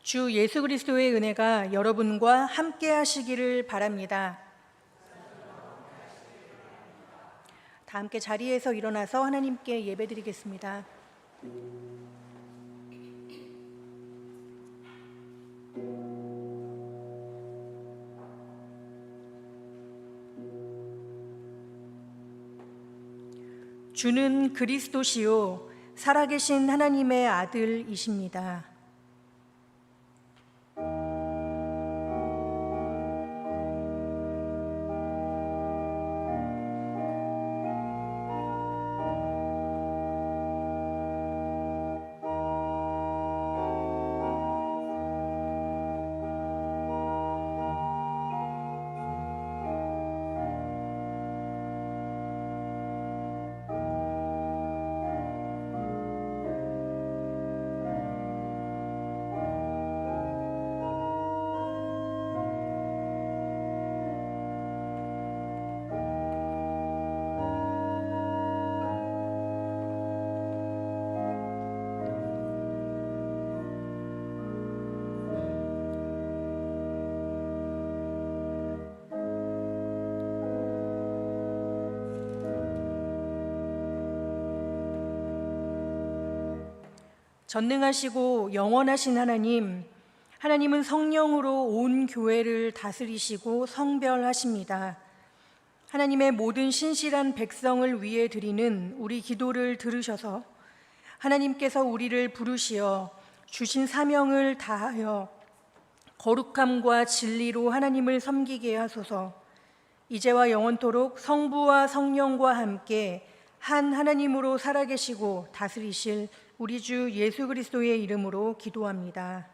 주 예수 그리스도의 은혜가 여러분과 함께 하시기를 바랍니다. 다 함께 자리에서 일어나서 하나님께 예배드리겠습니다. 주는 그리스도시요 살아계신 하나님의 아들이십니다. 전능하시고 영원하신 하나님, 하나님은 성령으로 온 교회를 다스리시고 성별하십니다. 하나님의 모든 신실한 백성을 위해 드리는 우리 기도를 들으셔서 하나님께서 우리를 부르시어 주신 사명을 다하여 거룩함과 진리로 하나님을 섬기게 하소서. 이제와 영원토록 성부와 성령과 함께 한 하나님으로 살아계시고 다스리실 우리 주 예수 그리스도의 이름으로 기도합니다.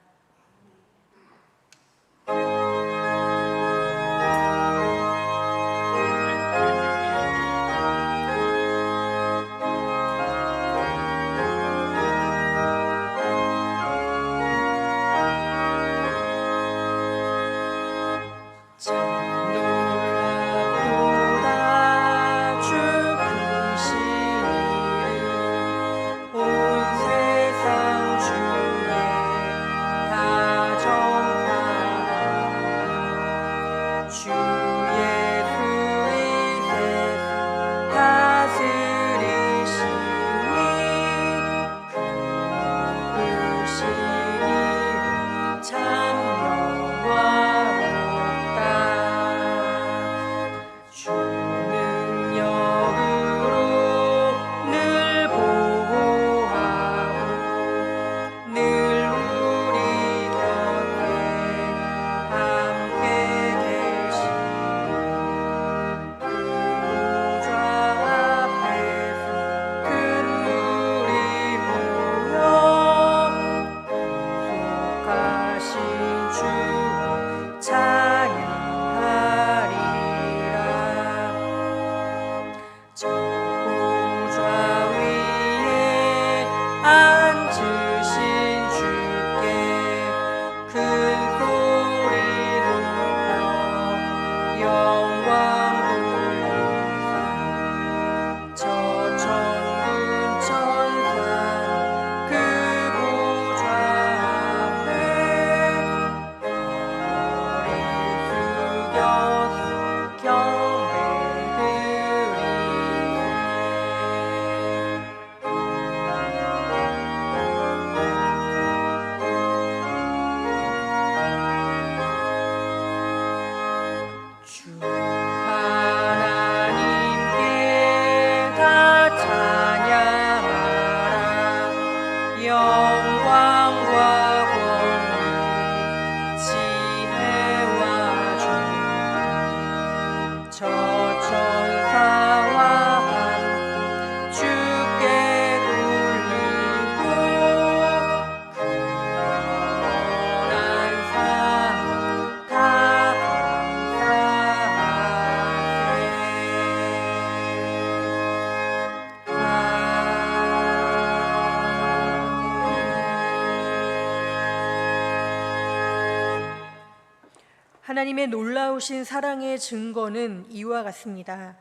하나님의 놀라우신 사랑의 증거는 이와 같습니다.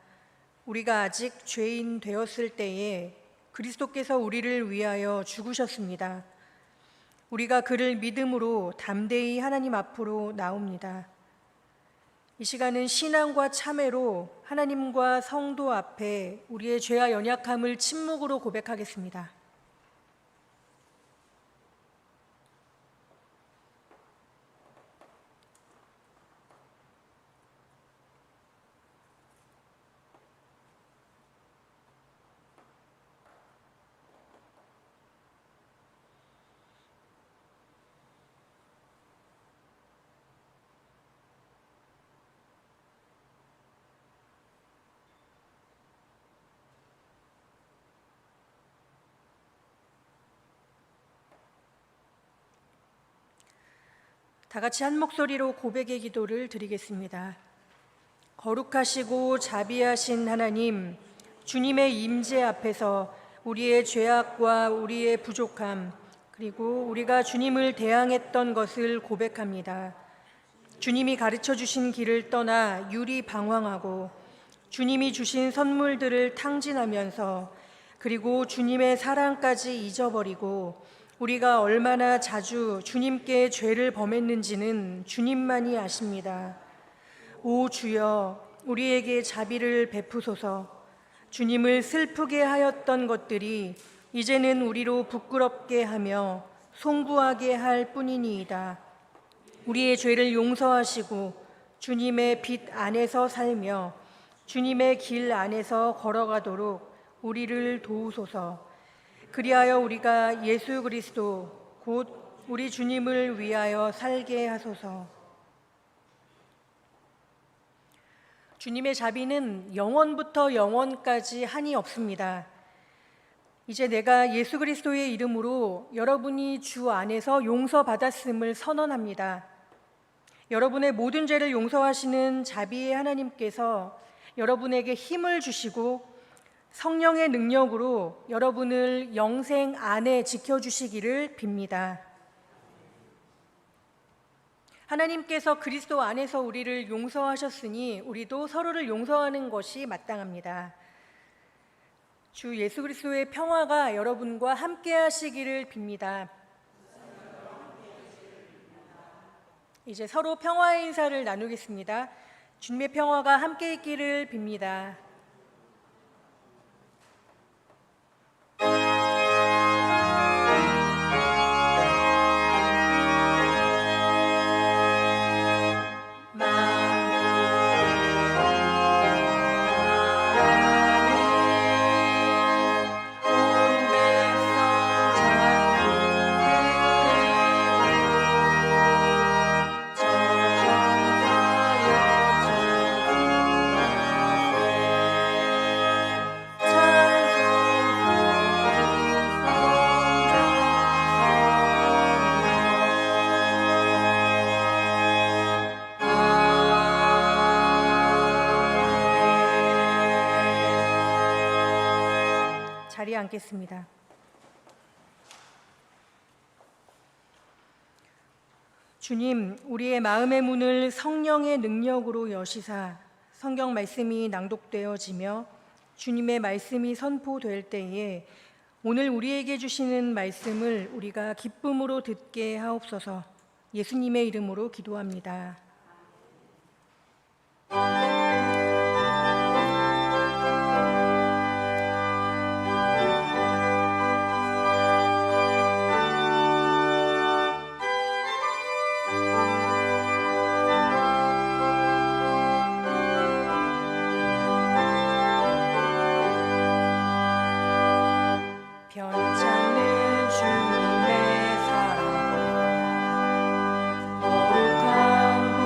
우리가 아직 죄인 되었을 때에 그리스도께서 우리를 위하여 죽으셨습니다. 우리가 그를 믿음으로 담대히 하나님 앞으로 나옵니다. 이 시간은 신앙과 참회로 하나님과 성도 앞에 우리의 죄와 연약함을 침묵으로 고백하겠습니다. 다 같이 한 목소리로 고백의 기도를 드리겠습니다. 거룩하시고 자비하신 하나님, 주님의 임재 앞에서 우리의 죄악과 우리의 부족함, 그리고 우리가 주님을 대항했던 것을 고백합니다. 주님이 가르쳐 주신 길을 떠나 유리방황하고 주님이 주신 선물들을 탕진하면서 그리고 주님의 사랑까지 잊어버리고 우리가 얼마나 자주 주님께 죄를 범했는지는 주님만이 아십니다. 오 주여, 우리에게 자비를 베푸소서. 주님을 슬프게 하였던 것들이 이제는 우리로 부끄럽게 하며 송구하게 할 뿐이니이다. 우리의 죄를 용서하시고 주님의 빛 안에서 살며 주님의 길 안에서 걸어가도록 우리를 도우소서. 그리하여 우리가 예수 그리스도 곧 우리 주님을 위하여 살게 하소서. 주님의 자비는 영원부터 영원까지 한이 없습니다. 이제 내가 예수 그리스도의 이름으로 여러분이 주 안에서 용서받았음을 선언합니다. 여러분의 모든 죄를 용서하시는 자비의 하나님께서 여러분에게 힘을 주시고 성령의 능력으로 여러분을 영생 안에 지켜주시기를 빕니다. 하나님께서 그리스도 안에서 우리를 용서하셨으니 우리도 서로를 용서하는 것이 마땅합니다. 주 예수 그리스도의 평화가 여러분과 함께 하시기를 빕니다. 이제 서로 평화의 인사를 나누겠습니다. 주님의 평화가 함께 있기를 빕니다. 자리에 앉겠습니다. 주님, 우리의 마음의 문을 성령의 능력으로 여시사 성경 말씀이 낭독되어지며 주님의 말씀이 선포될 때에 오늘 우리에게 주시는 말씀을 우리가 기쁨으로 듣게 하옵소서. 예수님의 이름으로 기도합니다. 변찮는 주님의 사랑, 거룩한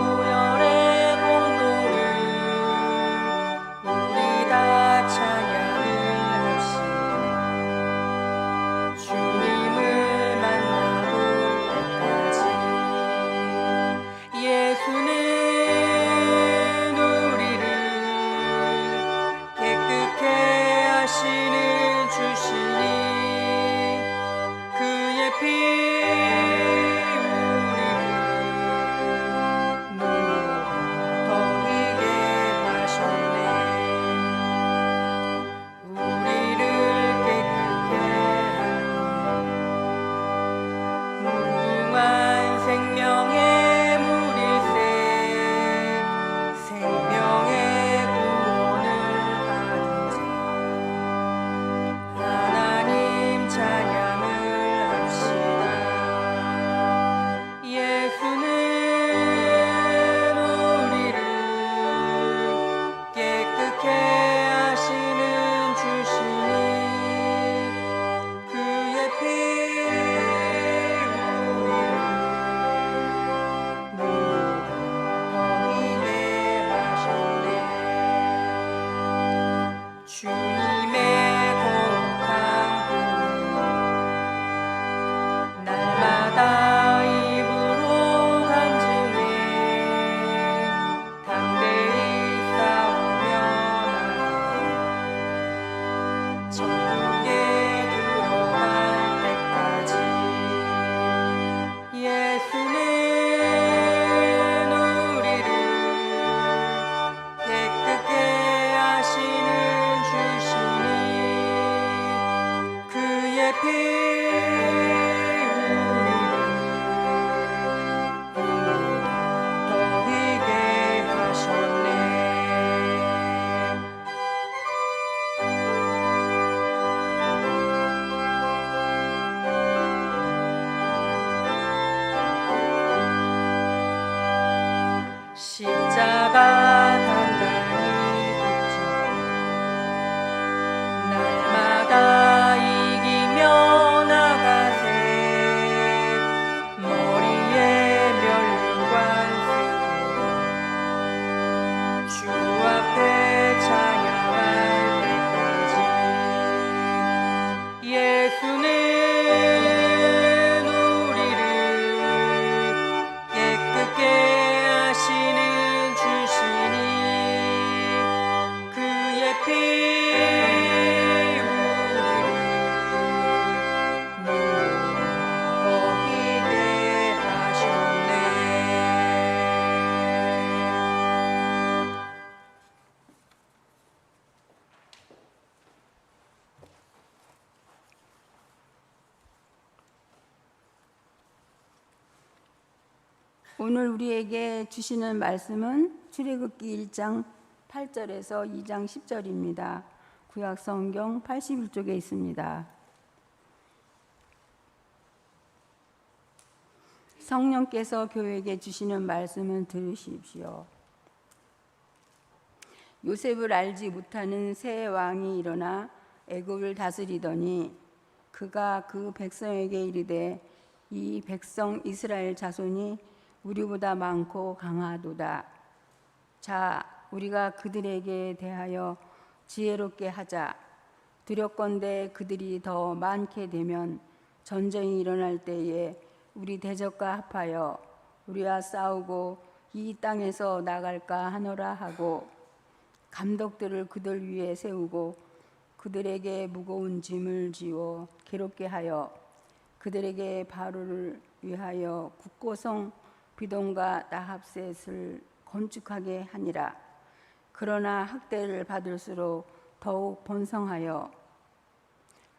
피 더히게 하셨네. 십자가 단단히 붙잡고 날마다 이기며 나가세. 머리에 면류관 쓰고 주 앞에 찬양할 때까지 예수는 우리를 깨끗게 하시는 주시니 그의 피 우리를 더히게 하셨네. 오늘 우리에게 주시는 말씀은 출애굽기 1장 8절에서 2장 10절입니다. 구약 성경 81쪽에 있습니다. 성령께서 교회에게 주시는 말씀을 들으십시오. 요셉을 알지 못하는 새 왕이 일어나 애굽을 다스리더니 그가 그 백성에게 이르되 이 백성 이스라엘 자손이 우리보다 많고 강하도다. 자, 우리가 그들에게 대하여 지혜롭게 하자. 두렵건대 그들이 더 많게 되면 전쟁이 일어날 때에 우리 대적과 합하여 우리와 싸우고 이 땅에서 나갈까 하노라 하고 감독들을 그들 위에 세우고 그들에게 무거운 짐을 지워 괴롭게 하여 그들에게 바로를 위하여 국고성 비동과 나합셋을 건축하게 하니라. 그러나 학대를 받을수록 더욱 번성하여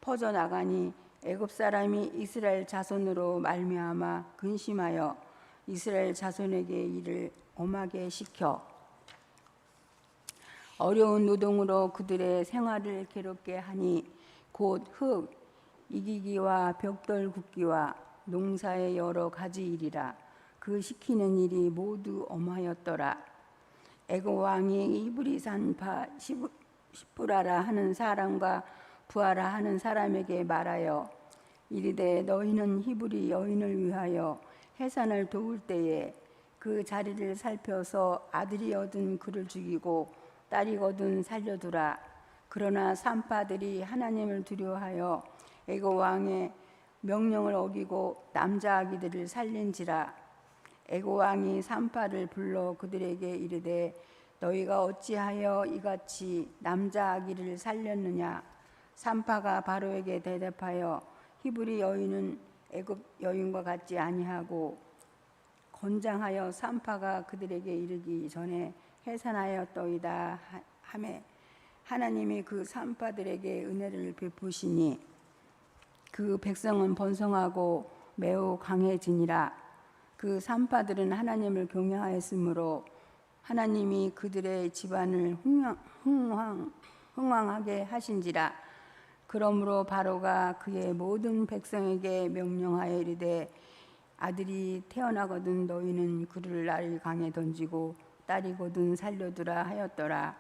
퍼져나가니 애굽 사람이 이스라엘 자손으로 말미암아 근심하여 이스라엘 자손에게 이를 엄하게 시켜 어려운 노동으로 그들의 생활을 괴롭게 하니 곧 흙 이기기와 벽돌 굽기와 농사의 여러 가지 일이라. 그 시키는 일이 모두 엄하였더라. 애굽 왕이 이브리 산파 시프라라 하는 사람과 부하라 하는 사람에게 말하여 이르되 너희는 히브리 여인을 위하여 해산을 도울 때에 그 자리를 살펴서 아들이 얻은 그를 죽이고 딸이 얻은 살려두라. 그러나 산파들이 하나님을 두려워하여 애굽 왕의 명령을 어기고 남자 아기들을 살린지라. 애굽 왕이 산파를 불러 그들에게 이르되 너희가 어찌하여 이같이 남자 아기를 살렸느냐. 산파가 바로에게 대답하여 히브리 여인은 애굽 여인과 같지 아니하고 건장하여 산파가 그들에게 이르기 전에 해산하였더이다 하매 하나님이 그 산파들에게 은혜를 베푸시니 그 백성은 번성하고 매우 강해지니라. 그 산파들은 하나님을 경외하였으므로 하나님이 그들의 집안을 흥왕하게 하신지라. 그러므로 바로가 그의 모든 백성에게 명령하여 이르되 아들이 태어나거든 너희는 그를 나일 강에 던지고 딸이거든 살려두라 하였더라.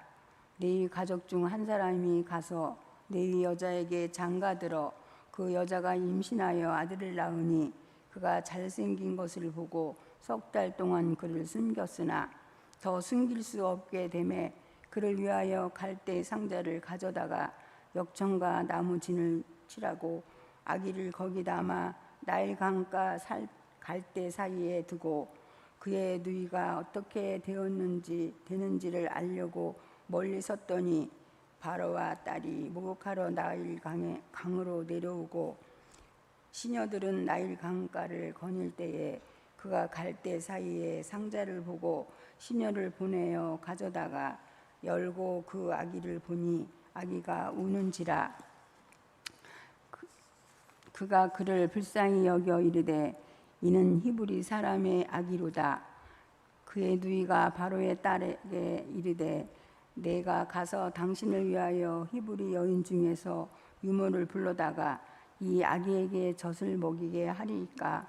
네위 가족 중 한 사람이 가서 네위 여자에게 장가들어 그 여자가 임신하여 아들을 낳으니 그가 잘생긴 것을 보고 석 달 동안 그를 숨겼으나 더 숨길 수 없게 되매 그를 위하여 갈대 상자를 가져다가 역청과 나무 진을 칠하고 아기를 거기 담아 나일 강가 갈대 사이에 두고 그의 누이가 어떻게 되는지를 알려고 멀리 섰더니 바로와 딸이 목욕하러 나일 강으로 내려오고 시녀들은 나일 강가를 거닐 때에 그가 갈대 사이에 상자를 보고 시녀를 보내어 가져다가 열고 그 아기를 보니 아기가 우는지라. 그가 그를 불쌍히 여겨 이르되 이는 히브리 사람의 아기로다. 그의 누이가 바로의 딸에게 이르되 내가 가서 당신을 위하여 히브리 여인 중에서 유모를 불러다가 이 아기에게 젖을 먹이게 하리이까.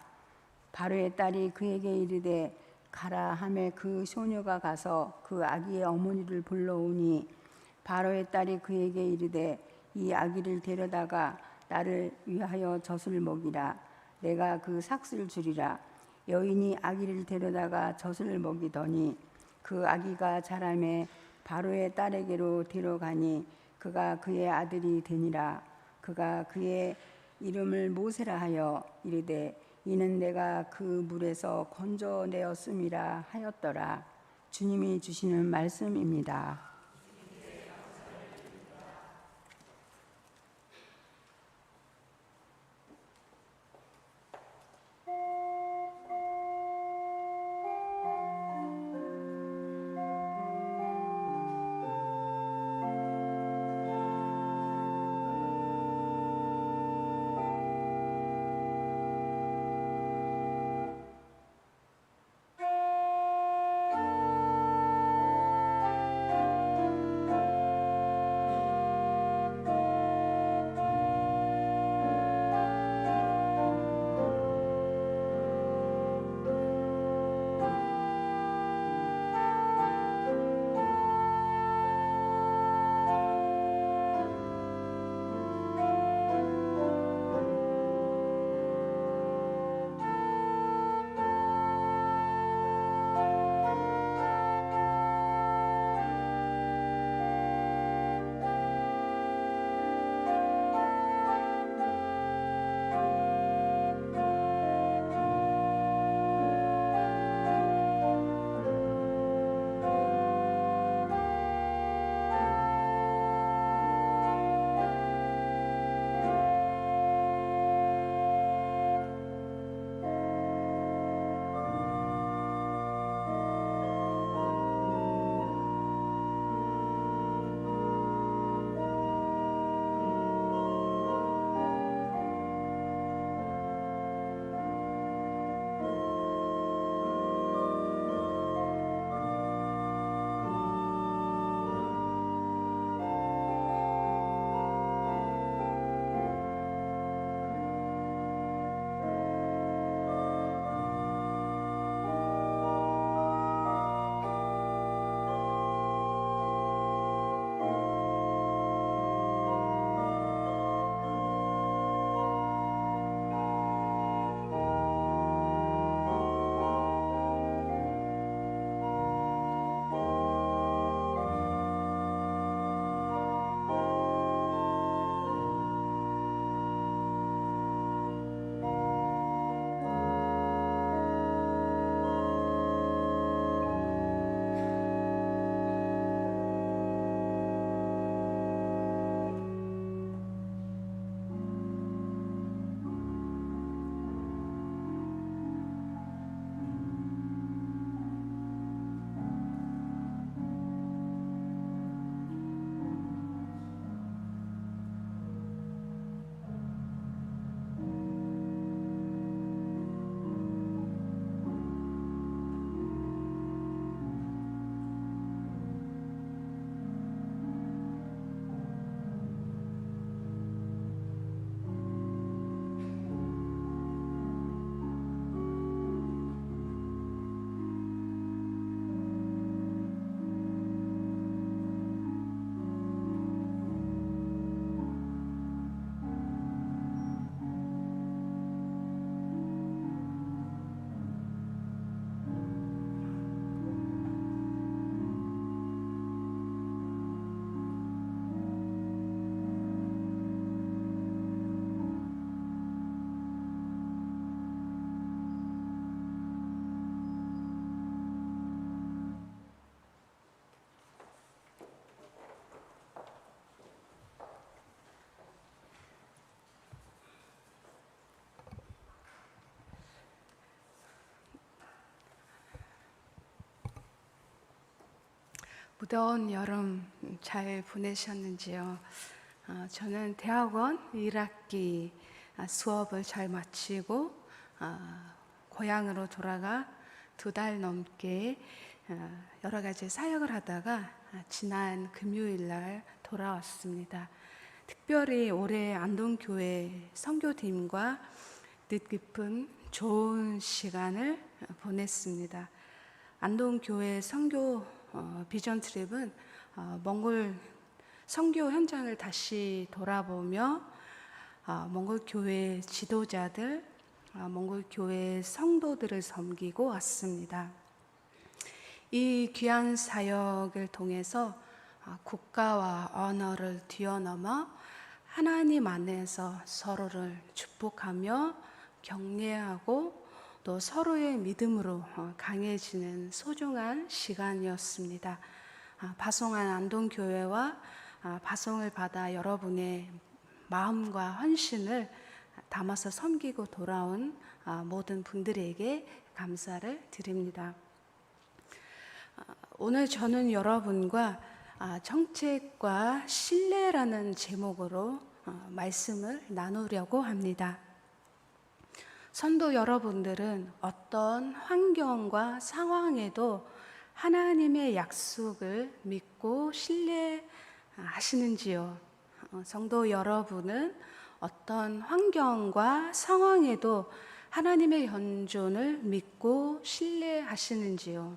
바로의 딸이 그에게 이르되 가라 하매 그 소녀가 가서 그 아기의 어머니를 불러오니 바로의 딸이 그에게 이르되 이 아기를 데려다가 나를 위하여 젖을 먹이라. 내가 그 삭슬 주리라. 여인이 아기를 데려다가 젖을 먹이더니 그 아기가 자라매 바로의 딸에게로 데려가니 그가 그의 아들이 되니라. 그가 그의 이름을 모세라 하여 이르되 이는 내가 그 물에서 건져내었음이라 하였더라. 주님이 주시는 말씀입니다. 무더운 여름 잘 보내셨는지요? 저는 대학원 1학기 수업을 잘 마치고 고향으로 돌아가 2달 넘게 여러 가지 사역을 하다가 지난 금요일 날 돌아왔습니다. 특별히 올해 안동교회 선교팀과 뜻깊은 좋은 시간을 보냈습니다. 안동교회 선교 비전 트립은 몽골 선교 현장을 다시 돌아보며 몽골 교회 지도자들, 몽골 교회 성도들을 섬기고 왔습니다. 이 귀한 사역을 통해서 국가와 언어를 뛰어넘어 하나님 안에서 서로를 축복하며 격려하고 또 서로의 믿음으로 강해지는 소중한 시간이었습니다. 파송한 안동교회와 파송을 받아 여러분의 마음과 헌신을 담아서 섬기고 돌아온 모든 분들에게 감사를 드립니다. 오늘 저는 여러분과 정책과 신뢰라는 제목으로 말씀을 나누려고 합니다. 성도 여러분들은 어떤 환경과 상황에도 하나님의 약속을 믿고 신뢰하시는지요? 성도 여러분은 어떤 환경과 상황에도 하나님의 현존을 믿고 신뢰하시는지요?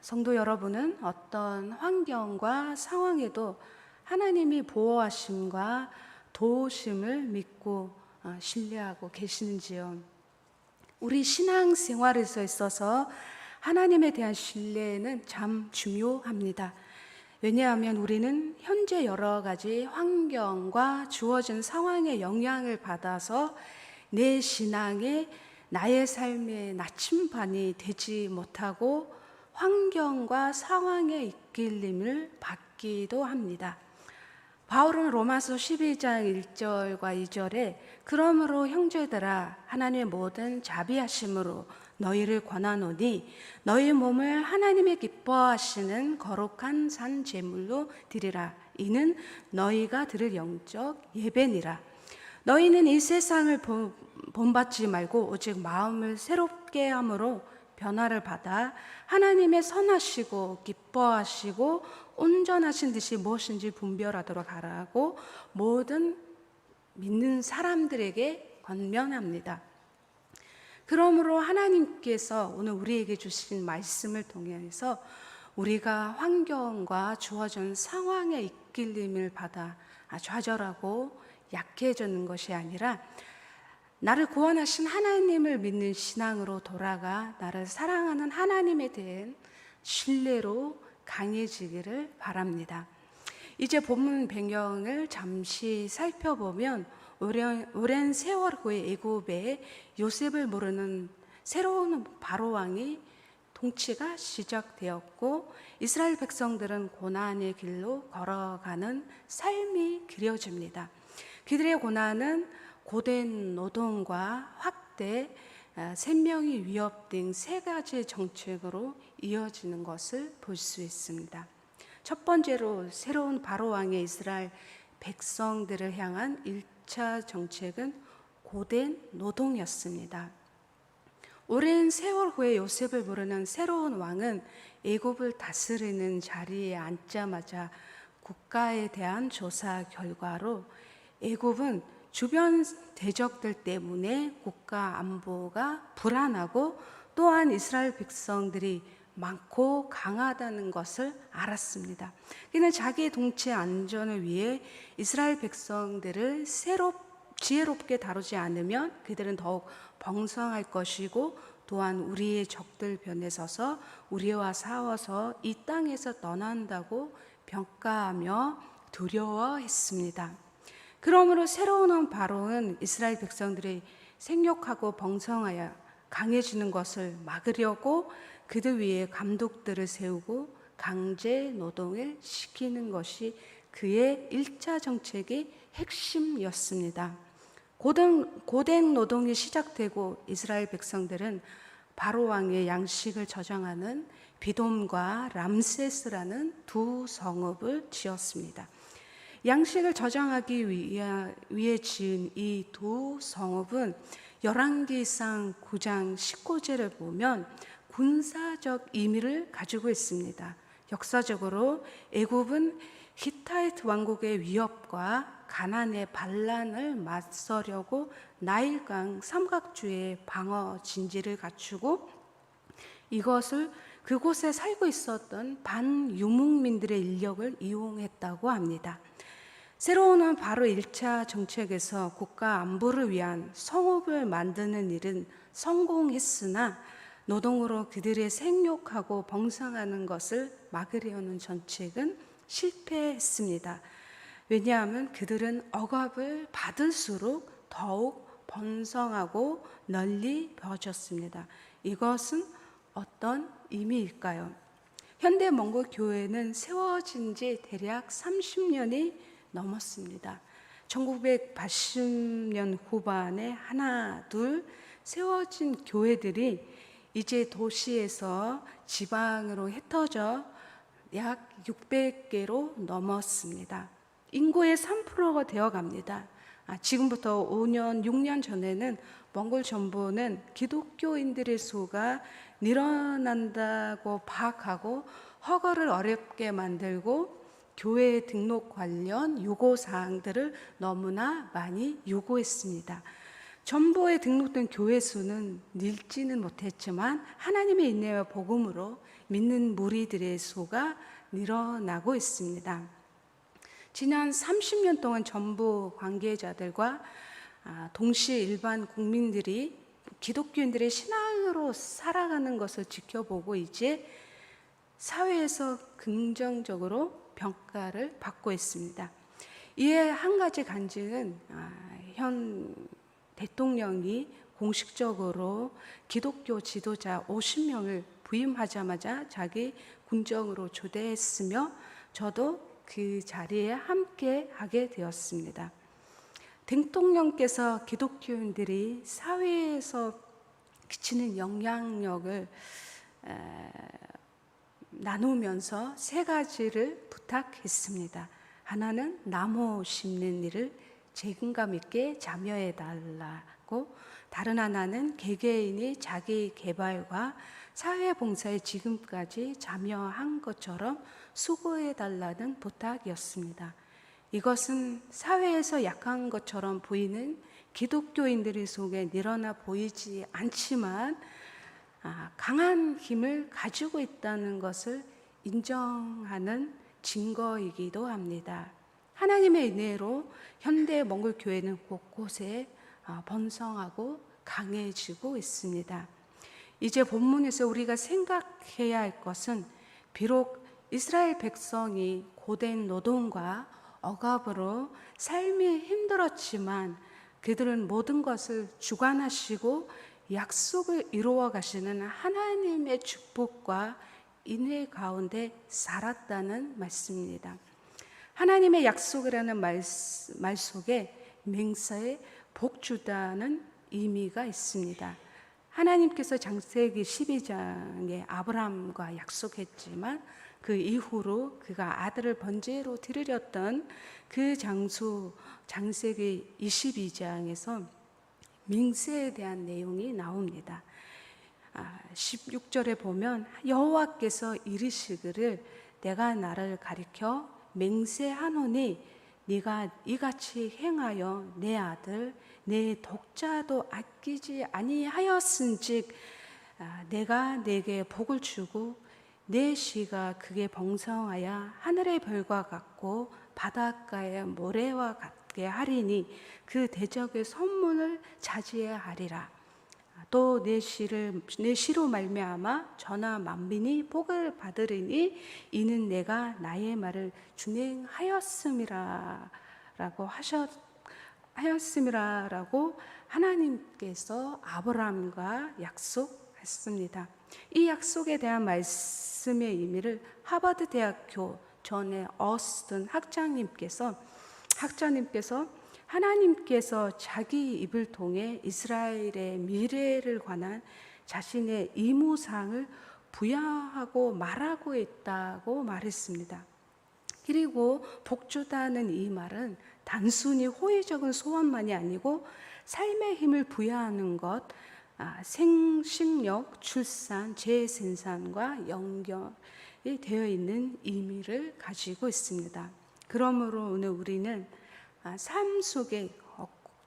성도 여러분은 어떤 환경과 상황에도 하나님이 보호하심과 도우심을 믿고 신뢰하고 계시는지요? 우리 신앙생활에서 있어서 하나님에 대한 신뢰는 참 중요합니다. 왜냐하면 우리는 현재 여러 가지 환경과 주어진 상황의 영향을 받아서 내 신앙에 나의 삶의 나침반이 되지 못하고 환경과 상황의 이끌림을 받기도 합니다. 바울은 로마서 12장 1절과 2절에 그러므로 형제들아 하나님의 모든 자비하심으로 너희를 권하노니 너희 몸을 하나님의 기뻐하시는 거룩한 산 제물로 드리라. 이는 너희가 드릴 영적 예배니라. 너희는 이 세상을 본받지 말고 오직 마음을 새롭게 함으로 변화를 받아 하나님의 선하시고 기뻐하시고 온전하신 듯이 무엇인지 분별하도록 하라고 모든 믿는 사람들에게 권면합니다. 그러므로 하나님께서 오늘 우리에게 주신 말씀을 통해서 우리가 환경과 주어진 상황의 이끌림을 받아 좌절하고 약해지는 것이 아니라 나를 구원하신 하나님을 믿는 신앙으로 돌아가 나를 사랑하는 하나님에 대한 신뢰로 강해지기를 바랍니다. 이제 본문 배경을 잠시 살펴보면 오랜 세월 후에 애굽에 요셉을 모르는 새로운 바로 왕이 통치가 시작되었고 이스라엘 백성들은 고난의 길로 걸어가는 삶이 그려집니다. 그들의 고난은 고된 노동과 학대, 생명의 위협 등 3가지 정책으로 이어지는 것을 볼 수 있습니다. 첫 번째로 새로운 바로 왕의 이스라엘 백성들을 향한 1차 정책은 고된 노동이었습니다. 오랜 세월 후에 요셉을 부르는 새로운 왕은 애굽을 다스리는 자리에 앉자마자 국가에 대한 조사 결과로 애굽은 주변 대적들 때문에 국가 안보가 불안하고 또한 이스라엘 백성들이 많고 강하다는 것을 알았습니다. 그는 자기의 동체 안전을 위해 이스라엘 백성들을 지혜롭게 다루지 않으면 그들은 더욱 번성할 것이고 또한 우리의 적들 편에 서서 우리와 싸워서 이 땅에서 떠난다고 평가하며 두려워했습니다. 그러므로 새로운 바로는 이스라엘 백성들이 생육하고 번성하여 강해지는 것을 막으려고 그들 위에 감독들을 세우고 강제 노동을 시키는 것이 그의 1차 정책의 핵심이었습니다. 고된 노동이 시작되고 이스라엘 백성들은 바로 왕의 양식을 저장하는 비돔과 람세스라는 2 성읍을 지었습니다. 양식을 저장하기 위해 지은 이 두 성읍은 열왕기상 9장 19절을 보면 군사적 의미를 가지고 있습니다. 역사적으로 애굽은 히타이트 왕국의 위협과 가나안의 반란을 맞서려고 나일강 삼각주의 방어 진지를 갖추고 그곳에 살고 있었던 반유목민들의 인력을 이용했다고 합니다. 새로운 바로 1차 정책에서 국가 안보를 위한 성읍을 만드는 일은 성공했으나 노동으로 그들의 생육하고 번성하는 것을 막으려는 정책은 실패했습니다. 왜냐하면 그들은 억압을 받을수록 더욱 번성하고 널리 퍼졌습니다. 이것은 어떤 의미일까요? 현대 몽골 교회는 세워진 지 대략 30년이 넘었습니다. 1980년 후반에 하나, 둘 세워진 교회들이 이제 도시에서 지방으로 흩어져 약 600개로 넘었습니다. 인구의 3%가 되어 갑니다. 지금부터 5년, 6년 전에는 몽골 정부는 기독교인들의 수가 늘어난다고 파악하고 허가를 어렵게 만들고 교회 등록 관련 요구사항들을 너무나 많이 요구했습니다. 정부에 등록된 교회 수는 늘지는 못했지만 하나님의 인내와 복음으로 믿는 무리들의 수가 늘어나고 있습니다. 지난 30년 동안 정부 관계자들과 동시에 일반 국민들이 기독교인들의 신앙으로 살아가는 것을 지켜보고 이제 사회에서 긍정적으로 평가를 받고 있습니다. 이에 한 가지 간증은 현 대통령이 공식적으로 기독교 지도자 50명을 부임하자마자 자기 궁정으로 초대했으며 저도 그 자리에 함께 하게 되었습니다. 대통령께서 기독교인들이 사회에서 끼치는 영향력을 나누면서 세 가지를 부탁했습니다. 하나는 나무 심는 일을 책임감 있게 참여해 달라고, 다른 하나는 개개인이 자기 개발과 사회봉사에 지금까지 참여한 것처럼 수고해 달라는 부탁이었습니다. 이것은 사회에서 약한 것처럼 보이는 기독교인들의 속에 늘어나 보이지 않지만 강한 힘을 가지고 있다는 것을 인정하는 증거이기도 합니다. 하나님의 은혜로 현대 몽골 교회는 곳곳에 번성하고 강해지고 있습니다. 이제 본문에서 우리가 생각해야 할 것은 비록 이스라엘 백성이 고된 노동과 억압으로 삶이 힘들었지만 그들은 모든 것을 주관하시고 약속을 이루어 가시는 하나님의 축복과 인내 가운데 살았다는 말씀입니다. 하나님의 약속이라는 말 속에 맹세에 복 주다는 의미가 있습니다. 하나님께서 창세기 12장에 아브라함과 약속했지만 그 이후로 그가 아들을 번제로 드리렸던 그 장소 창세기 22장에서 맹세에 대한 내용이 나옵니다. 16절에 보면 여호와께서 이르시기를 내가 나를 가리켜 맹세하노니 네가 이같이 행하여 내 아들 내 독자도 아끼지 아니하였은즉 내가 내게 복을 주고 내 씨가 그게 번성하여 하늘의 별과 같고 바닷가의 모래와 같게 하리니 그 대적의 선문을 자제하리라. 또 내 씨로 말미암아 전하 만민이 복을 받으리니 이는 내가 나의 말을 준행하였음이라라고 하였음이라라고 하나님께서 아브라함과 약속했습니다. 이 약속에 대한 말씀의 의미를 하버드 대학교 전에 어스튼 학자님께서 하나님께서 자기 입을 통해 이스라엘의 미래를 관한 자신의 의무사항을 부여하고 말하고 있다고 말했습니다. 그리고 복주다는 이 말은 단순히 호의적인 소원만이 아니고 삶의 힘을 부여하는 것, 생식력, 출산, 재생산과 연결이 되어 있는 의미를 가지고 있습니다. 그러므로 오늘 우리는 삶 속에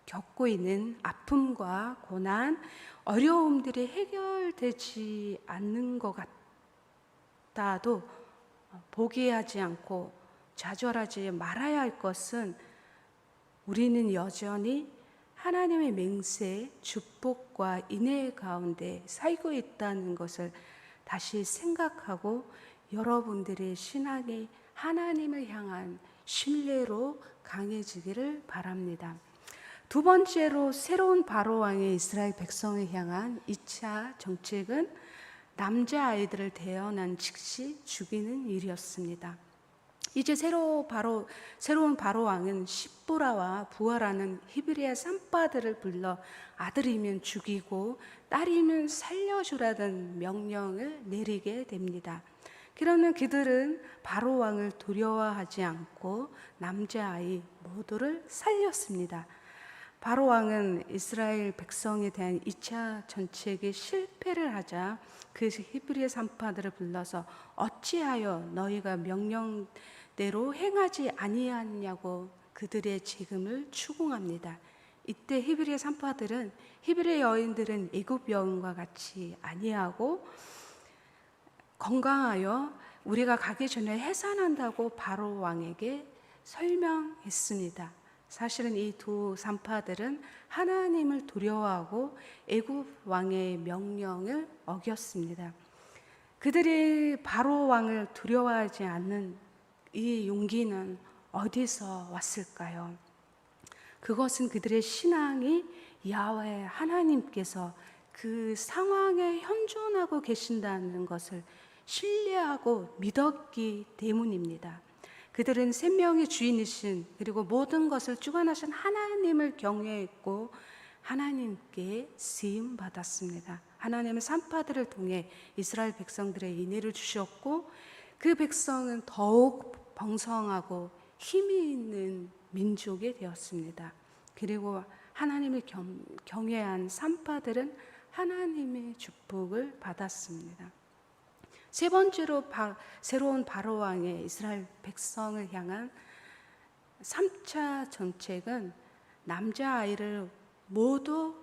겪고 있는 아픔과 고난, 어려움들이 해결되지 않는 것 같아도 포기하지 않고 좌절하지 말아야 할 것은 우리는 여전히 하나님의 맹세, 축복과 인애 가운데 살고 있다는 것을 다시 생각하고 여러분들의 신앙이 하나님을 향한 신뢰로 강해지기를 바랍니다. 두 번째로 새로운 바로왕의 이스라엘 백성을 향한 2차 정책은 남자아이들을 태어난 즉시 죽이는 일이었습니다. 이제 새로운 바로왕은 십보라와 부하라는 히브리의 산파들을 불러 아들이면 죽이고 딸이면 살려주라는 명령을 내리게 됩니다. 그러면 그들은 바로왕을 두려워하지 않고 남자아이 모두를 살렸습니다. 바로왕은 이스라엘 백성에 대한 2차 전책에 실패를 하자 그 히브리의 산파들을 불러서 어찌하여 너희가 명령대로 행하지 아니하냐고 그들의 책임을 추궁합니다. 이때 히브리의 산파들은 히브리 여인들은 애굽 여인과 같이 아니하고 건강하여 우리가 가기 전에 해산한다고 바로왕에게 설명했습니다. 사실은 이 두 산파들은 하나님을 두려워하고 애굽 왕의 명령을 어겼습니다. 그들이 바로 왕을 두려워하지 않는 이 용기는 어디서 왔을까요? 그것은 그들의 신앙이 야훼 하나님께서 그 상황에 현존하고 계신다는 것을 신뢰하고 믿었기 때문입니다. 그들은 생명의 주인이신 그리고 모든 것을 주관하신 하나님을 경외했고 하나님께 쓰임 받았습니다. 하나님은 산파들을 통해 이스라엘 백성들의 인애를 주셨고 그 백성은 더욱 번성하고 힘이 있는 민족이 되었습니다. 그리고 하나님을 경외한 산파들은 하나님의 축복을 받았습니다. 세 번째로 새로운 바로왕의 이스라엘 백성을 향한 3차 정책은 남자아이를 모두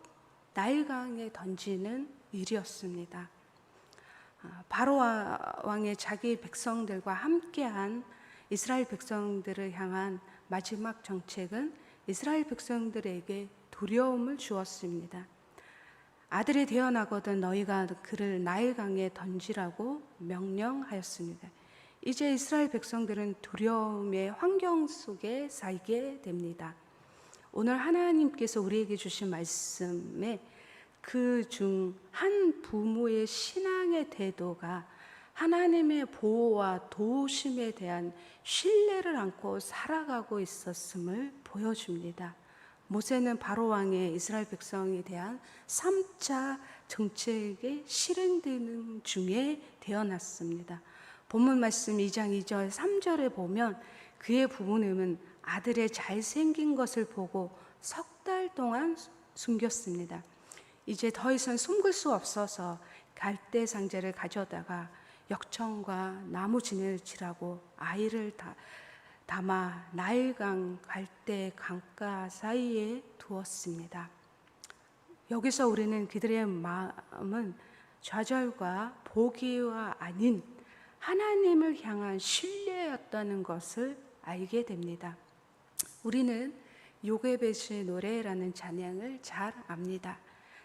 나일강에 던지는 일이었습니다. 바로왕의 자기 백성들과 함께한 이스라엘 백성들을 향한 마지막 정책은 이스라엘 백성들에게 두려움을 주었습니다. 아들이 태어나거든 너희가 그를 나일강에 던지라고 명령하였습니다. 이제 이스라엘 백성들은 두려움의 환경 속에 살게 됩니다. 오늘 하나님께서 우리에게 주신 말씀에 그 중 한 부모의 신앙의 태도가 하나님의 보호와 도우심에 대한 신뢰를 안고 살아가고 있었음을 보여줍니다. 모세는 바로왕의 이스라엘 백성에 대한 3차 정책의 실행되는 중에 태어났습니다. 본문 말씀 2장 2절 3절에 보면 그의 부모님은 아들의 잘생긴 것을 보고 석 달 동안 숨겼습니다. 이제 더 이상 숨길 수 없어서 갈대 상자를 가져다가 역청과 나무 지네를 칠하고 아이를 담아 나일강 갈대 강가 사이에 두었습니다. 여기서 우리는 그들의 마음은 좌절과 포기와 아닌 하나님을 향한 신뢰였다는 것을 알게 됩니다. 우리는 요게벳의 노래라는 찬양을 잘 압니다.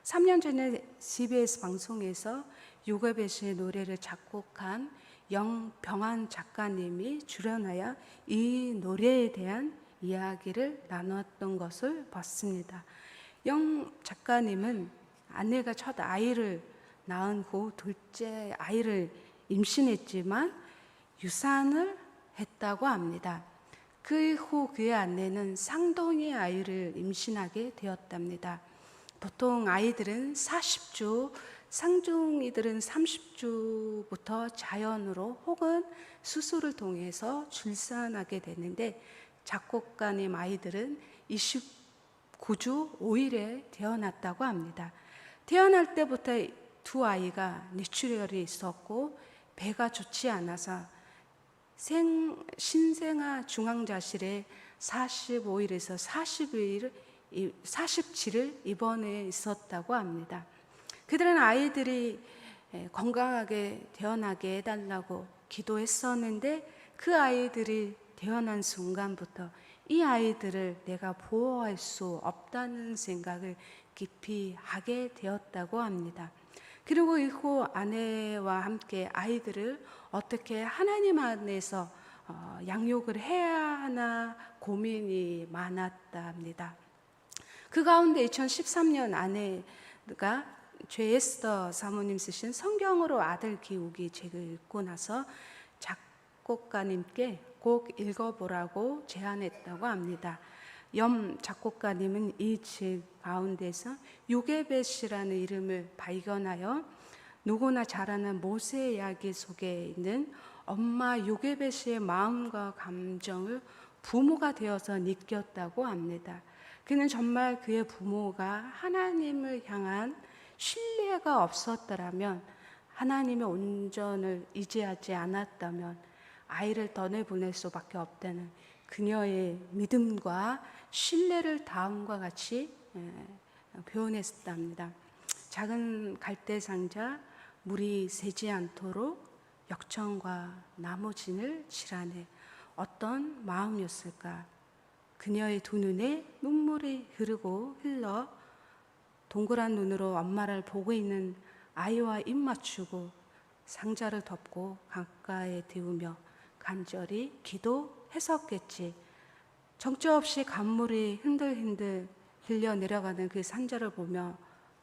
3년 전에 CBS 방송에서 요게벳의 노래를 작곡한 영병환 작가님이 출연하여 이 노래에 대한 이야기를 나눴던 것을 봤습니다. 영 작가님은 아내가 첫 아이를 낳은 후 둘째 아이를 임신했지만 유산을 했다고 합니다. 그 후 그의 아내는 쌍둥이 아이를 임신하게 되었답니다. 보통 아이들은 40주 상중이들은 30주부터 자연으로 혹은 수술을 통해서 출산하게 되는데 작곡가님 아이들은 29주 5일에 태어났다고 합니다. 태어날 때부터 두 아이가 뇌출혈이 있었고 배가 좋지 않아서 신생아 중환자실에 45일에서 47일 입원해 있었다고 합니다. 그들은 아이들이 건강하게 태어나게 해달라고 기도했었는데 그 아이들이 태어난 순간부터 이 아이들을 내가 보호할 수 없다는 생각을 깊이 하게 되었다고 합니다. 그리고 이후 아내와 함께 아이들을 어떻게 하나님 안에서 양육을 해야 하나 고민이 많았다 합니다. 그 가운데 2013년 아내가 죄에스더 사모님 쓰신 성경으로 아들 키우기 책을 읽고 나서 작곡가님께 꼭 읽어보라고 제안했다고 합니다. 염 작곡가님은 이 책 가운데서 요게벳이라는 이름을 발견하여 누구나 잘 아는 모세 이야기 속에 있는 엄마 요게벳의 마음과 감정을 부모가 되어서 느꼈다고 합니다. 그는 정말 그의 부모가 하나님을 향한 신뢰가 없었더라면, 하나님의 온전을 의지하지 않았다면 아이를 떠내보낼 수밖에 없다는 그녀의 믿음과 신뢰를 다음과 같이 표현했답니다. 작은 갈대 상자, 물이 새지 않도록 역청과 나무진을 칠하네. 어떤 마음이었을까? 그녀의 두 눈에 눈물이 흘러 동그란 눈으로 엄마를 보고 있는 아이와 입 맞추고 상자를 덮고 강가에 데우며 간절히 기도했었겠지. 정처 없이 간물이 흔들흔들 흘려 내려가는 그 상자를 보며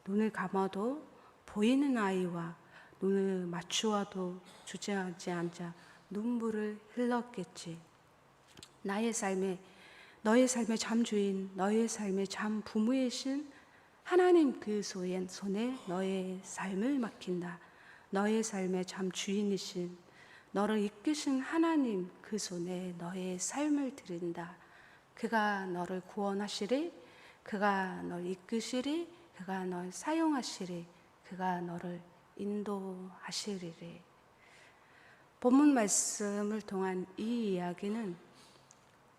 눈을 감아도 보이는 아이와 눈을 맞추어도 주저하지 않자 눈물을 흘렸겠지. 너의 삶의 참 주인, 너의 삶의 참 부모이신 하나님 그 손에 너의 삶을 맡긴다. 너의 삶의 참 주인이신, 너를 이끄신 하나님 그 손에 너의 삶을 드린다. 그가 너를 구원하시리, 그가 너를 이끄시리, 그가 너를 사용하시리, 그가 너를 인도하시리리. 본문 말씀을 통한 이 이야기는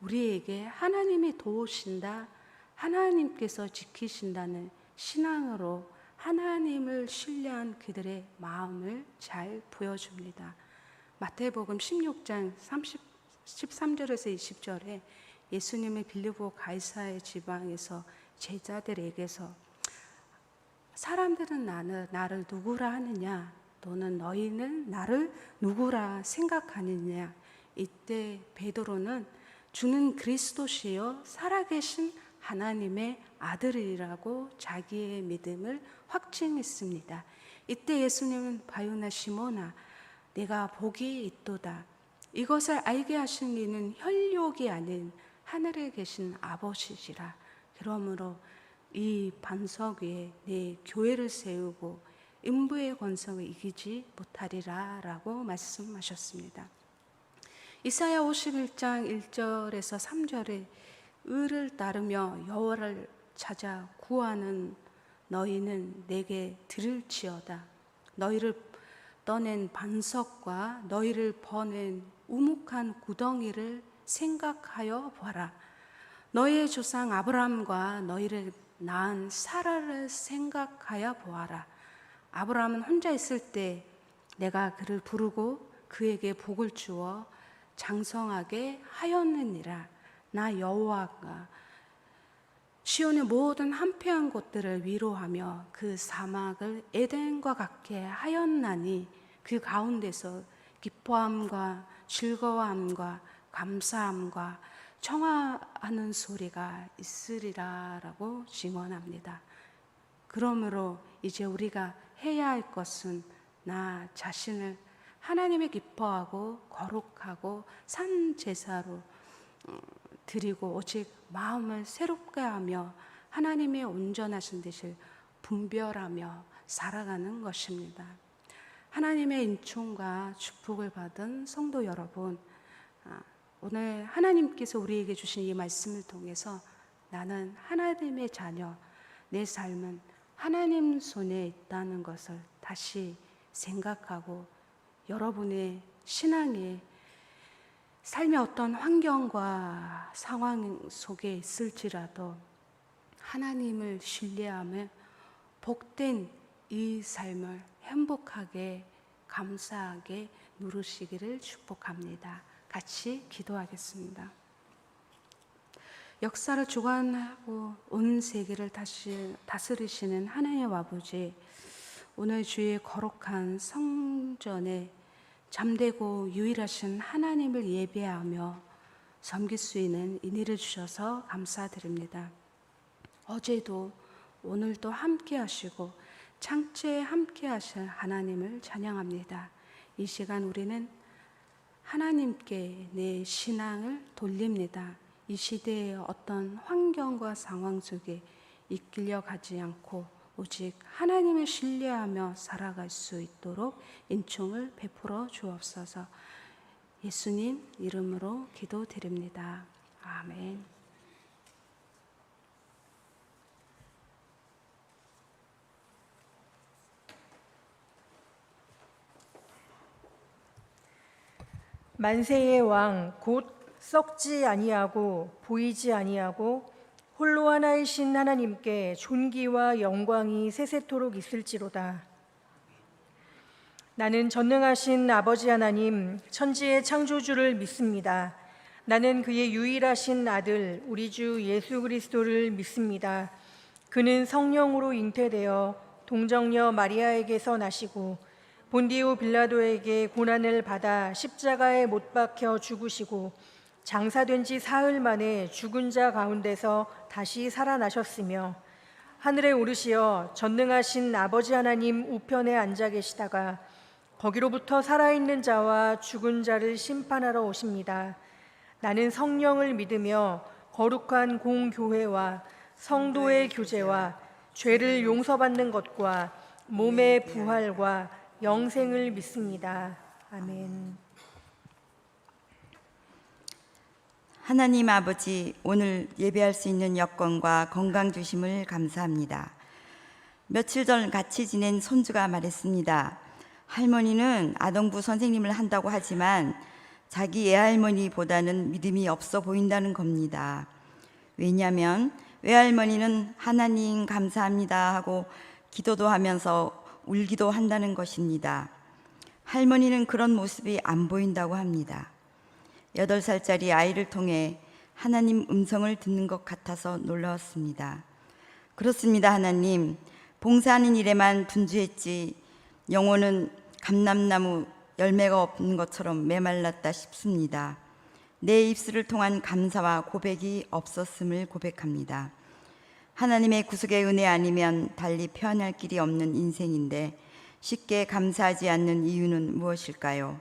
우리에게 하나님이 도우신다, 하나님께서 지키신다는 신앙으로 하나님을 신뢰한 그들의 마음을 잘 보여줍니다. 마태복음 16장 13절에서 20절에 예수님의 빌립보 가이사의 지방에서 제자들에게서 사람들은 나를 누구라 하느냐, 또는 너희는 나를 누구라 생각하느냐. 이때 베드로는 주는 그리스도시요 살아계신 하나님의 아들이라고 자기의 믿음을 확증했습니다. 이때 예수님은 바요나 시몬아, 내가 복이 있도다. 이것을 알게 하신 이는 혈육이 아닌 하늘에 계신 아버지시라. 그러므로 이 반석 위에 내 교회를 세우고 음부의 권성을 이기지 못하리라 라고 말씀하셨습니다. 이사야 51장 1절에서 3절에 의를 따르며 여호와를 찾아 구하는 너희는 내게 들을지어다. 너희를 떠낸 반석과 너희를 버낸 우묵한 구덩이를 생각하여 보라. 너희의 조상 아브라함과 너희를 낳은 사라를 생각하여 보아라. 아브라함은 혼자 있을 때 내가 그를 부르고 그에게 복을 주어 장성하게 하였느니라. 나 여호와가 시온의 모든 한평한 곳들을 위로하며 그 사막을 에덴과 같게 하였나니 그 가운데서 기뻐함과 즐거워함과 감사함과 청하하는 소리가 있으리라 라고 증언합니다. 그러므로 이제 우리가 해야 할 것은 나 자신을 하나님의 기뻐하고 거룩하고 산 제사로 드리고 오직 마음을 새롭게 하며 하나님의 온전하신 뜻을 분별하며 살아가는 것입니다. 하나님의 인총과 축복을 받은 성도 여러분, 오늘 하나님께서 우리에게 주신 이 말씀을 통해서 나는 하나님의 자녀, 내 삶은 하나님 손에 있다는 것을 다시 생각하고 여러분의 신앙에 삶의 어떤 환경과 상황 속에 있을지라도 하나님을 신뢰하며 복된 이 삶을 행복하게 감사하게 누리시기를 축복합니다. 같이 기도하겠습니다. 역사를 주관하고 온 세계를 다스리시는 하나님 아버지, 오늘 주의 거룩한 성전에 잠되고 유일하신 하나님을 예배하며 섬길 수 있는 인의를 주셔서 감사드립니다. 어제도 오늘도 함께 하시고 창체에 함께 하실 하나님을 찬양합니다. 이 시간 우리는 하나님께 내 신앙을 돌립니다. 이 시대의 어떤 환경과 상황 속에 이끌려 가지 않고 오직 하나님을 신뢰하며 살아갈 수 있도록 인총을 베풀어 주옵소서. 예수님 이름으로 기도드립니다. 아멘. 만세의 왕 곧 썩지 아니하고 보이지 아니하고 홀로 하나이신 하나님께 존귀와 영광이 세세토록 있을지로다. 나는 전능하신 아버지 하나님 천지의 창조주를 믿습니다. 나는 그의 유일하신 아들 우리 주 예수 그리스도를 믿습니다. 그는 성령으로 잉태되어 동정녀 마리아에게서 나시고 본디오 빌라도에게 고난을 받아 십자가에 못 박혀 죽으시고 장사된 지 사흘 만에 죽은 자 가운데서 다시 살아나셨으며 하늘에 오르시어 전능하신 아버지 하나님 우편에 앉아 계시다가 거기로부터 살아있는 자와 죽은 자를 심판하러 오십니다. 나는 성령을 믿으며 거룩한 공교회와 성도의 교제와 죄를 용서받는 것과 몸의 부활과 영생을 믿습니다. 아멘. 하나님 아버지, 오늘 예배할 수 있는 여건과 건강 주심을 감사합니다. 며칠 전 같이 지낸 손주가 말했습니다. 할머니는 아동부 선생님을 한다고 하지만 자기 애할머니보다는 믿음이 없어 보인다는 겁니다. 왜냐하면 외할머니는 하나님 감사합니다 하고 기도도 하면서 울기도 한다는 것입니다. 할머니는 그런 모습이 안 보인다고 합니다. 8살짜리 아이를 통해 하나님 음성을 듣는 것 같아서 놀라웠습니다. 그렇습니다. 하나님, 봉사하는 일에만 분주했지 영혼은 감람나무 열매가 없는 것처럼 메말랐다 싶습니다. 내 입술을 통한 감사와 고백이 없었음을 고백합니다. 하나님의 구속의 은혜 아니면 달리 표현할 길이 없는 인생인데 쉽게 감사하지 않는 이유는 무엇일까요?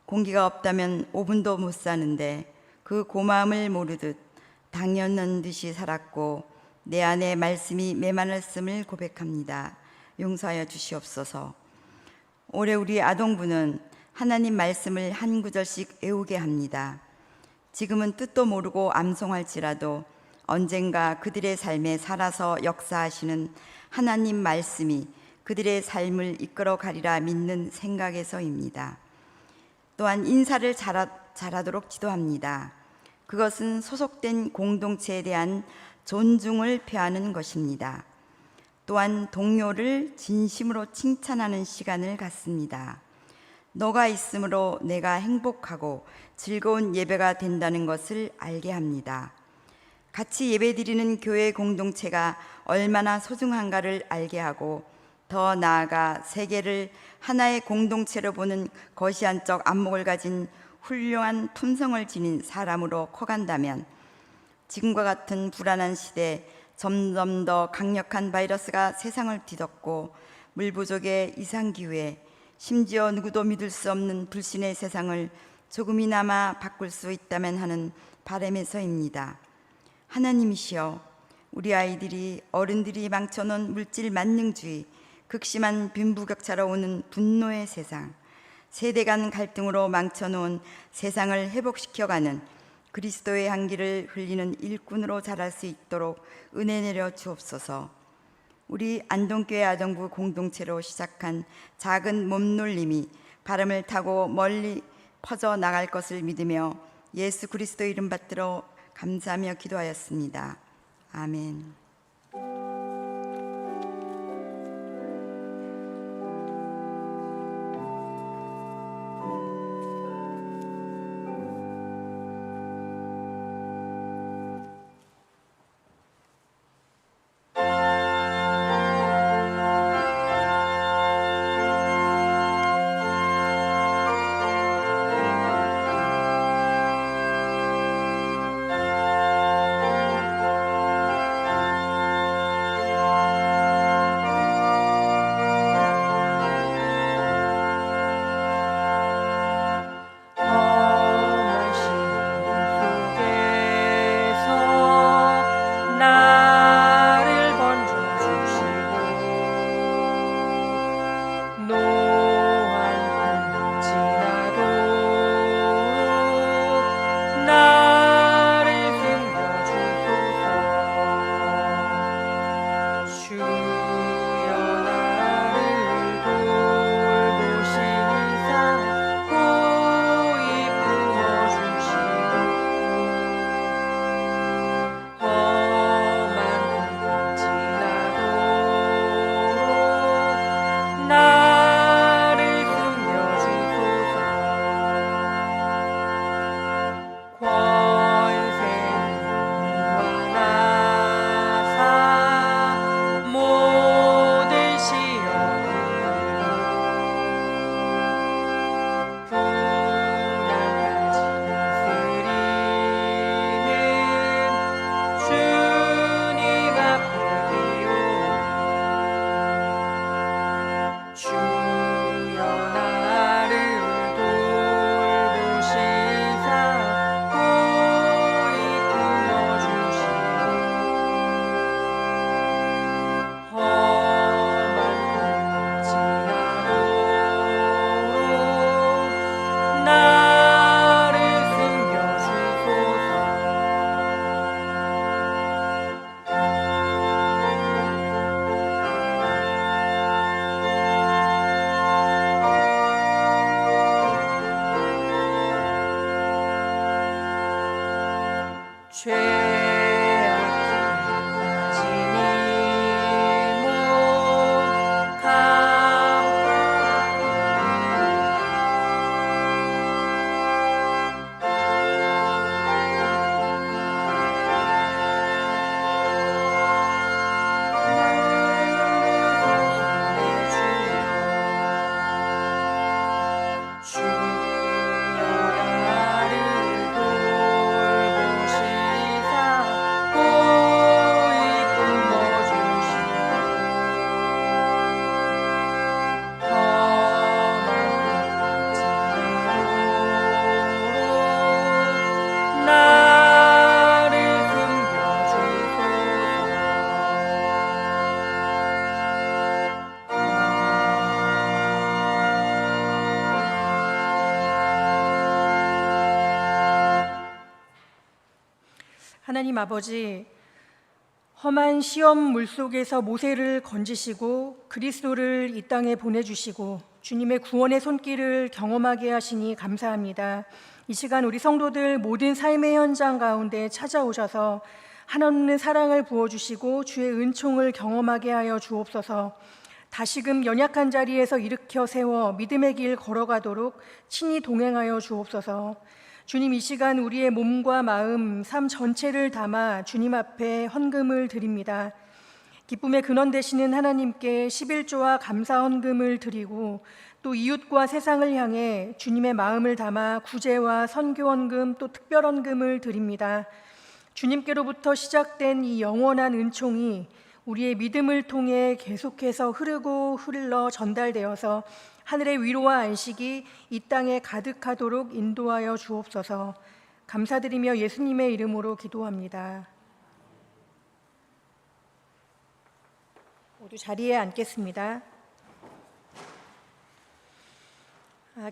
공기가 없다면 5분도 못 사는데 그 고마움을 모르듯 당연한 듯이 살았고 내 안에 말씀이 메말랐음을 고백합니다. 용서하여 주시옵소서. 올해 우리 아동부는 하나님 말씀을 한 구절씩 외우게 합니다. 지금은 뜻도 모르고 암송할지라도 언젠가 그들의 삶에 살아서 역사하시는 하나님 말씀이 그들의 삶을 이끌어 가리라 믿는 생각에서입니다. 또한 인사를 잘하도록 지도합니다. 그것은 소속된 공동체에 대한 존중을 표하는 것입니다. 또한 동료를 진심으로 칭찬하는 시간을 갖습니다. 너가 있으므로 내가 행복하고 즐거운 예배가 된다는 것을 알게 합니다. 같이 예배드리는 교회 공동체가 얼마나 소중한가를 알게 하고 더 나아가 세계를 하나의 공동체로 보는 거시안적 안목을 가진 훌륭한 품성을 지닌 사람으로 커간다면 지금과 같은 불안한 시대 점점 더 강력한 바이러스가 세상을 뒤덮고 물 부족의 이상기후에 심지어 누구도 믿을 수 없는 불신의 세상을 조금이나마 바꿀 수 있다면 하는 바람에서입니다. 하나님이시여, 우리 아이들이 어른들이 망쳐놓은 물질 만능주의, 그 극심한 빈부격차로 오는 분노의 세상, 세대 간 갈등으로 망쳐놓은 세상을 회복시켜가는 그리스도의 향기를 흘리는 일꾼으로 자랄 수 있도록 은혜 내려 주옵소서. 우리 안동교회 아동부 공동체로 시작한 작은 몸놀림이 바람을 타고 멀리 퍼져 나갈 것을 믿으며 예수 그리스도 이름 받들어 감사하며 기도하였습니다. 아멘. 하나님 아버지, 험한 시험 물속에서 모세를 건지시고 그리스도를 이 땅에 보내주시고 주님의 구원의 손길을 경험하게 하시니 감사합니다. 이 시간 우리 성도들 모든 삶의 현장 가운데 찾아오셔서 한없는 사랑을 부어주시고 주의 은총을 경험하게 하여 주옵소서. 다시금 연약한 자리에서 일으켜 세워 믿음의 길 걸어가도록 친히 동행하여 주옵소서. 주님, 이 시간 우리의 몸과 마음, 삶 전체를 담아 주님 앞에 헌금을 드립니다. 기쁨의 근원 되시는 하나님께 11조와 감사 헌금을 드리고 또 이웃과 세상을 향해 주님의 마음을 담아 구제와 선교 헌금 또 특별 헌금을 드립니다. 주님께로부터 시작된 이 영원한 은총이 우리의 믿음을 통해 계속해서 흐르고 흘러 전달되어서 하늘의 위로와 안식이 이 땅에 가득하도록 인도하여 주옵소서. 감사드리며 예수님의 이름으로 기도합니다. 모두 자리에 앉겠습니다.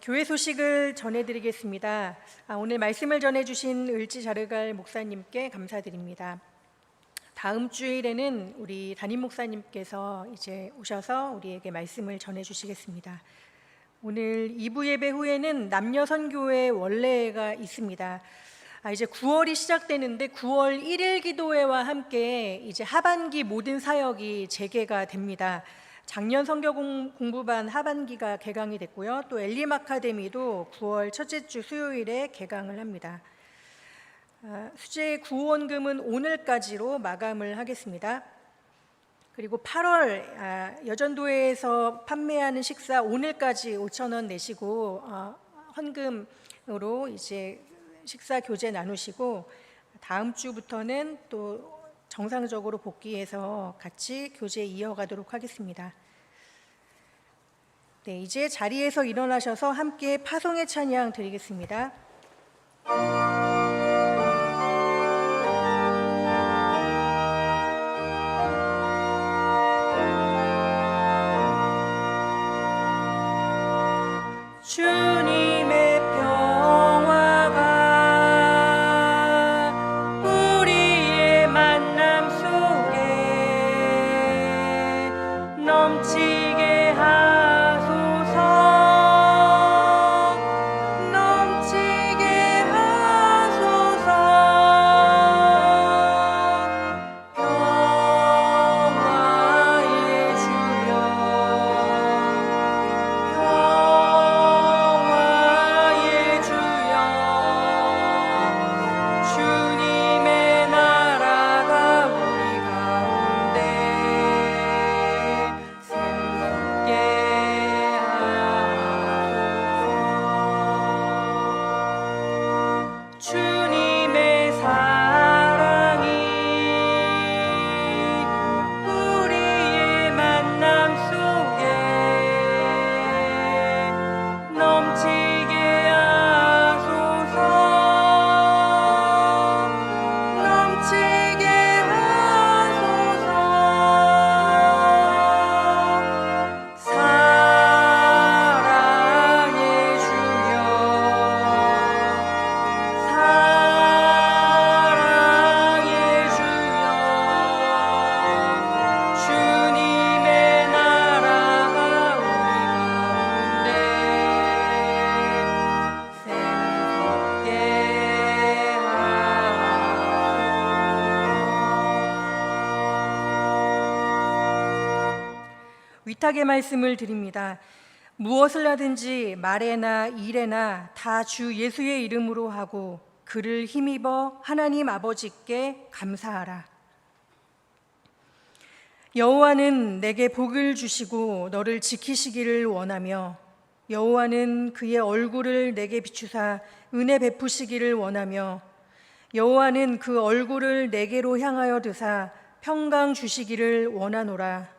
교회 소식을 전해드리겠습니다. 오늘 말씀을 전해주신 을지 자르갈 목사님께 감사드립니다. 다음 주일에는 우리 담임 목사님께서 이제 오셔서 우리에게 말씀을 전해주시겠습니다. 오늘 2부 예배 후에는 남녀 선교회 원례가 있습니다. 이제 9월이 시작되는데 9월 1일 기도회와 함께 이제 하반기 모든 사역이 재개가 됩니다. 작년 선교 공부반 하반기가 개강이 됐고요. 또 엘림 아카데미도 9월 첫째 주 수요일에 개강을 합니다. 수재 구원금은 오늘까지로 마감을 하겠습니다. 그리고 8월 여전도회에서 판매하는 식사 오늘까지 5,000원 내시고 헌금으로 이제 식사 교제 나누시고 다음 주부터는 또 정상적으로 복귀해서 같이 교제 이어가도록 하겠습니다. 네, 이제 자리에서 일어나셔서 함께 파송의 찬양 드리겠습니다. 주님의 평화가 우리의 만남 속에 넘치게 하소서. 넘치게 하소서. 평화의 주여, 평화의 주여, 주님의 나라가 우리 가운데 새롭게 하소서. 주님의 사랑이 우리의 만남 속에 넘치게 하소서. 넘치게 하소서. 사랑의 주여, 사랑의 주여, 주님의 나라가 우리 가운데 새롭게 하소서. 위탁의 말씀을 드립니다. 무엇을 하든지 말에나 일에나 다 주 예수의 이름으로 하고 그를 힘입어 하나님 아버지께 감사하라. 여호와는 내게 복을 주시고 너를 지키시기를 원하며 여호와는 그의 얼굴을 내게 비추사 은혜 베푸시기를 원하며 여호와는 그 얼굴을 내게로 향하여 드사 평강 주시기를 원하노라.